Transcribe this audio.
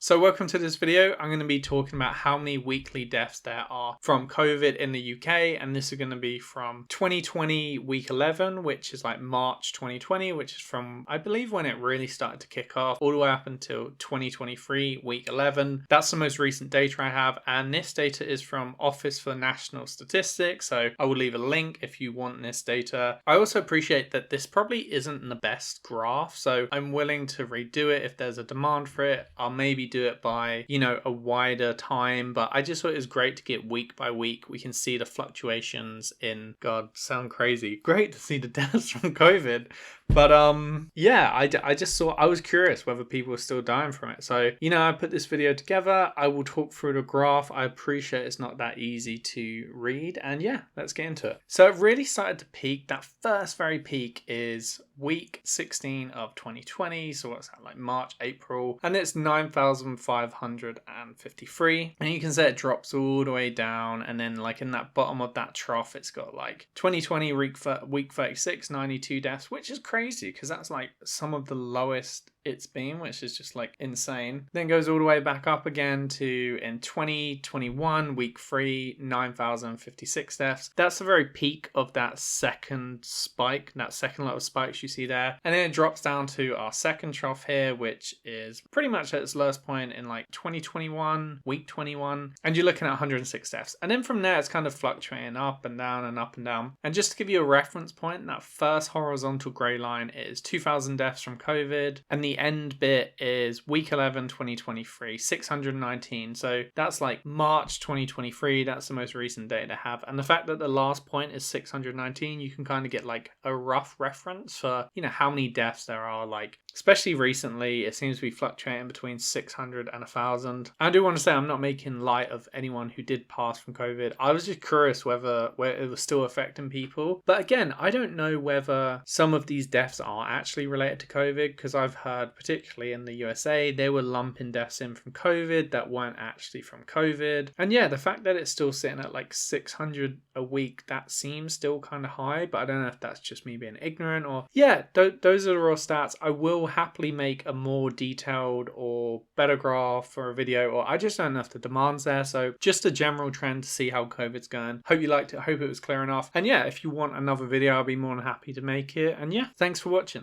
So welcome to this video. I'm going to be talking about how many weekly deaths there are from COVID in the UK, and this is going to be from 2020 week 11, which is like March 2020, which is from, I believe, when it really started to kick off, all the way up until 2023 week 11. That's the most recent data I have, and this data is from Office for National Statistics, so I will leave a link if you want this data. I also appreciate that this probably isn't the best graph, so I'm willing to redo it if there's a demand for it. I'll maybe do it by, a wider time, but I just thought it was great to get week by week. We can see the fluctuations in, God, sound crazy. Great to see the deaths from COVID. But yeah, I just thought, I was curious whether people were still dying from it. So, I put this video together. I will talk through the graph. I appreciate it's not that easy to read. And yeah, let's get into it. So it really started to peak. That first very peak is week 16 of 2020. So what's that, like March, April? And it's 9,553. And you can see it drops all the way down. And then like in that bottom of that trough, it's got like 2020 week 36, 92 deaths, which is crazy because that's like some of the lowest it's been, which is just like insane. Then goes all the way back up again to in 2021 week 3, 9,056 deaths. That's the very peak of that second spike, that second lot of spikes you see there. And then it drops down to our second trough here, which is pretty much at its lowest point in like 2021 week 21, and you're looking at 106 deaths. And then from there it's kind of fluctuating up and down and up and down. And just to give you a reference point, that first horizontal grey line is 2,000 deaths from COVID, and the end bit is week 11 2023, 619. So that's like March 2023. That's the most recent data to have, and the fact that the last point is 619, you can kind of get like a rough reference for how many deaths there are. Like especially recently, it seems to be fluctuating between 600 and 1,000. I do want to say I'm not making light of anyone who did pass from COVID. I was just curious where it was still affecting people. But again, I don't know whether some of these deaths are actually related to COVID, because I've heard, particularly in the USA, they were lumping deaths in from COVID that weren't actually from COVID. And yeah, the fact that it's still sitting at like 600 a week, that seems still kind of high, but I don't know if that's just me being ignorant or... Yeah, those are the raw stats. I will happily make a more detailed or better graph for a video, or I just don't know if the demand's there. So just a general trend to see how COVID's going. Hope you liked it. Hope it was clear enough. And yeah, if you want another video, I'll be more than happy to make it. And yeah, thanks for watching.